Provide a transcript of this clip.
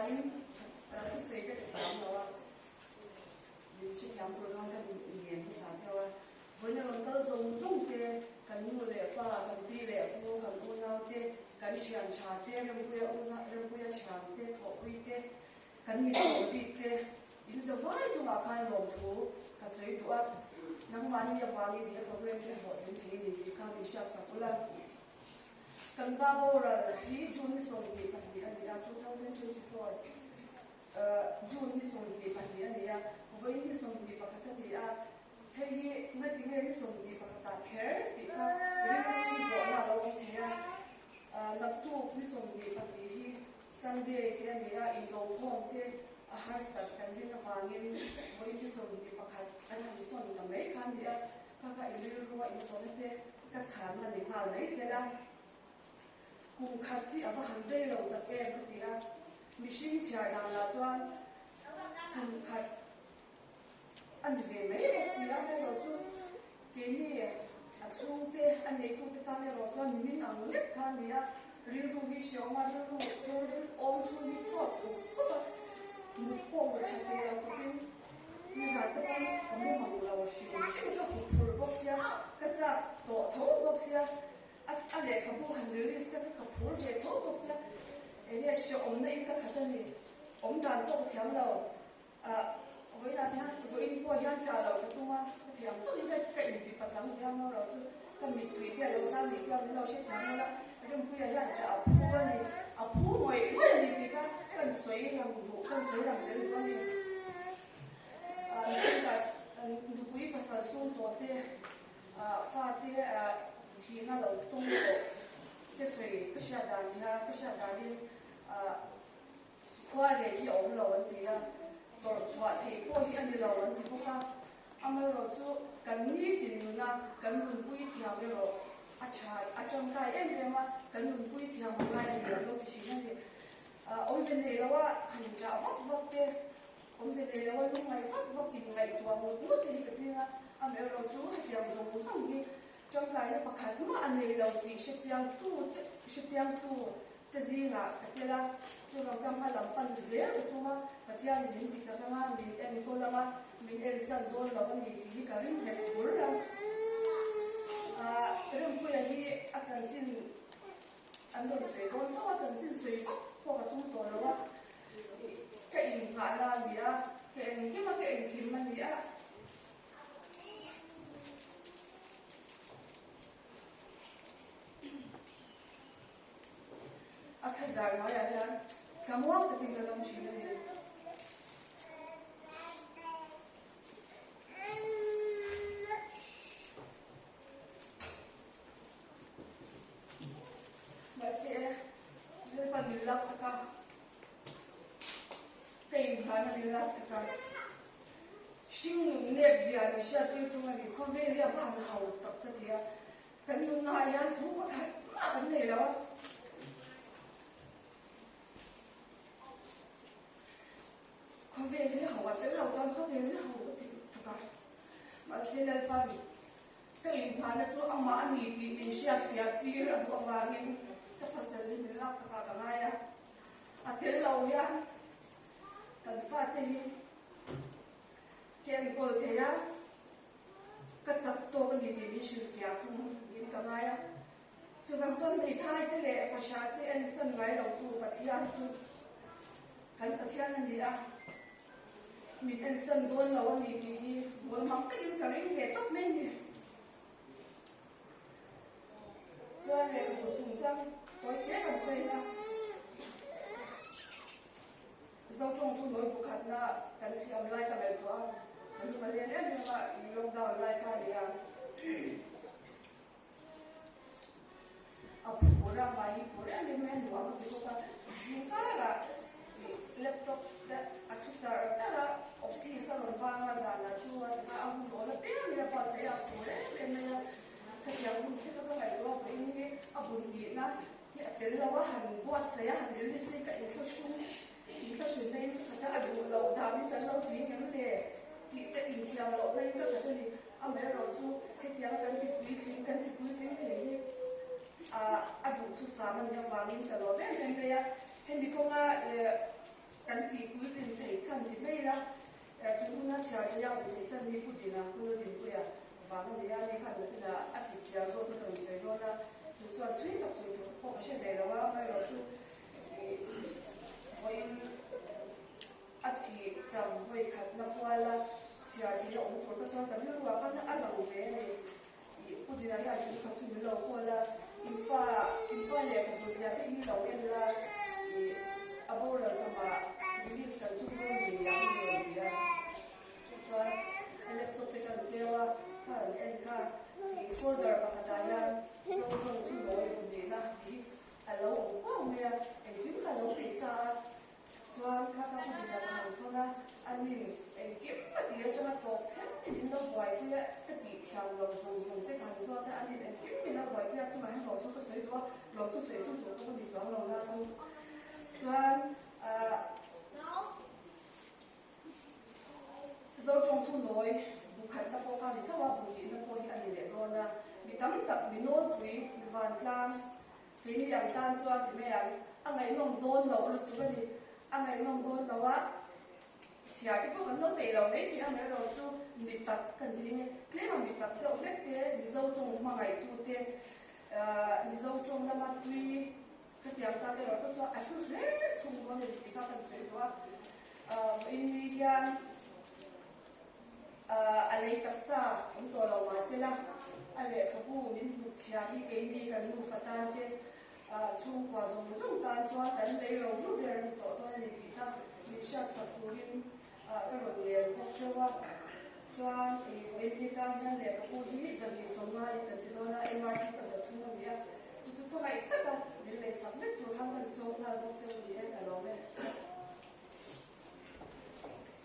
in tu sei ka thiam lo chi thiam tu kan ka ni sa chawa với những cái dùng cái nu lệ pa cái ti lệ pu cái u nao cái chian cha cái rong puya cha cái thọ quy cái mi so ti cái in the vai tu ma khai long thu cái soi tu a nang mani ya wani dia program cái ho tin thi ni ki ka mi sha sa pula kan ba bo ra hi june so ni pa ni a 2024 june ni so ni pa ni a với ni so ni pa ka ni a hey ngay tiếng nghe số gì mà ta care thì ta really số là đâu cũng thế lập tu cái số gì mà thì Sunday cái này là in đầu hôm thế hai sát cái bên nó vàng cái với cái số gì mà anh làm số là mấy cái này các cái in lưu rồi in số thế cái sản là những hàng này sẽ là cùng khách thì ở hàng đây là tập em cái gì là machine chạy đang là cho cùng khách anh về mấy bác sĩ làm rồi chứ cái này chung cái anh ấy cũng ta này rồi cho mình ăn lết cái này riêng rồi đi xem mà nó rồi đến ôm chung đi thoát cũng một con một chặt cái như vậy các bạn không muốn mang lao vào siêu cái phụ bác sĩ cái cha tổ thấu bác sĩ anh ấy không muốn hành lý cái phụ về thấu bác sĩ anh ấy siêu ông này cái khát này ông đàn có theo lâu với là thế với qua hiện trả lời cái tung thì ông có những cái gì bắt sẵn theo nó rồi chứ còn mình tùy theo đâu ta mình theo đâu sẽ thắng nó cái đồng quy hiện trả phú này phú mọi cái gì cả cần suy làm đủ cần suy làm cái gì này chúng ta đủ quý bắt sẵn xuống tổ thế pha thế thì nó đầu tung cái suy cái xe đàn đi qua để hiểu rồi thì tổ chức thì cô đi ăn rồi thì cô ta ăn rồi chú cần nghĩ đến là cần dùng quý thì học rồi trong cái em mà cần dùng quý thì học lại thì nó chỉ là gì ông dân này là hành trả vất cái ông dân này là lúc này vất thì ngày tuần một lúc thì cái gì là ăn rồi chú thì học dùng xong đi trong cái nó bạc hẳn mà ăn này đầu thì sẽ giang tu cái gì là cái là chúng ta chăm hay làm pan dễ của chúng ta và theo những cái chắc là mình em cô là mình em sang đôi là mình thì cái rừng này cũng là rừng quê này anh chân anh đôi suy đôi nó anh chân suy bắc qua cái tung tổ đó cái hình phạt là gì á cái mà cái hình kim mà gì á thật ra nói là sao muốn cái tình cảm chỉ là gì mà sẽ lấy phần đi lắc saka tìm khả năng đi lắc saka sinh nếp gì à mình sẽ tiêu thụ mình không về là vàng hậu tập cái gì à cái những ngày ăn thú có thật mà vấn đề đó không về cái hậu cái đầu trong không về cái hậu thì thật mà xin lên phần cái hình phạt là chỗ ông mà anh thì mình sẽ thì là thuộc vào mình cái phần sẽ lên lắc saka cái này cái lâu ya cần phát thì cái cô thế á cái chặt to cái gì thì mình sẽ phải cũng những cái này cho nên trong thì thay cái lệ phát sát cái anh sân ngay đầu tu phát hiện chứ cái phát hiện là gì à mình anh sân đôi lâu anh thì muốn mắm cái những cái này tốt men nhỉ cho nên của chúng trong tối kế là xây ra dấu trong tu nói bộ khát na cái gì làm lại cái này thôi nhưng mà liền em nhưng mà用到来看的呀普让吧一普让里面我们这个自家啦 laptop 的出这啦 office 上班啊啥的就啊我们别人的把这样普让里面他讲我们这个来说因为本地呢这个我很多这样很多的这个一棵树呢他老他们的老天爷们的ที่จะอินเทียมเราไม่ก็จะได้เอาแม้เราสู้ให้เทียมกันที่คุยทิ้งที่ดูทุกสามันยังวางนิ่งตลอดแม่เห็นไหมให้มีคนว่า กันตีคุยถึงไอ้ฉันที่ไม่ละคุณน่าจะจะยังไอ้ฉันมีพูดดีนะคุณถึงคุยอ่ะบางทีอ่ะนี่ค่ะนี่นะอาทิตย์ที่แล้วก็ต้องช่วยด้วยนะคือส่วนช่วยกับช่วยตัวพวกเช่นเดียวว่าไม่เราช่วยวันอาทิตย์จำไว้ขัดนับวันละเช้าที่เราตัวก็ชอบแต่ไม่รู้ว่าเขาจะอะไรรู้ไหมพูดดีนะอยากจะขัดช่วยเราคนละอินฟ้าเนี่ยผมรู้สึกที่เราเป็นละอาบุเราจะมาดีสกันทุกเรื่องอย่างนี้เลยเพราะอันนี้ตัวที่กันเรียกว่าข้าเอ็นข้าที่โฟลเดอร์ประกาศยานส่งตรงที่เราอยู่ดีนะที่เราว่าเมื่อเอ็นพิมพ์เราไปซาส่วนข้าพูดดีนะทางเท่านั้นอันนี้เอ็นพิมพ์ปฏิเสธจะมาตกแค่ดินเราไหวเพื่อจะติดทางเราส่งไปทางส่วนแต่อันนี้เอ็นพิมพ์เราไหวเพื่อจะมาให้เราส่งก็สวยตัวเราก็สวยทุกตัวก็ดีส่วนเราหน้าส่งส่วนเราจงทุนน้อยบุคคลตะโกกันถ้าว่าบุคคลตะโกนอันนี้เด็กนะมีตั้งแต่มีโน้ตคุยมีฟันกลางทีนี้อย่างการส่วนที่ไม่อย่างอันไหนน้องโดนเราลุกตัวดีอันไหนน้องโดนเราว่าเสียที่พวกกันน้องเตะเราไม่ที่อันไหนเราสู้มีตักกันทีนี้เลี้ยงมีตักเด็กเล็กเตะมีเราจงมาไงตัวเตะมีเราจงน้ำมันตุยก็เตรียมตาเตะเราก็จะไอ้คนเล็กทุ่งวันนี้ที่เขาเป็นสวยตัวอินเดียอะไรตักษาผมตัวเรามาเสร็จแล้วอะไรขบูนินบุตรชาที่เกณฑ์ดีกันดูฟัตานเตช่วงกว่าส่งการชัวร์กันเลยเราดูเรียนต่อตัวนี้ที่ถ้ามีชาติสัตว์ตัวนี้ก็เราเรียนพบเชื่อว่าชัวร์อีเวนต์การนั่นแหละขบูที่จะมีสมัยกันที่โดนเอ็มอาร์ทีก็จะทุ่งเดียทุกๆคนไอ้ตั้งแต่เรียนสับเล็กจุดทำกันส่งเราต้องเชื่อ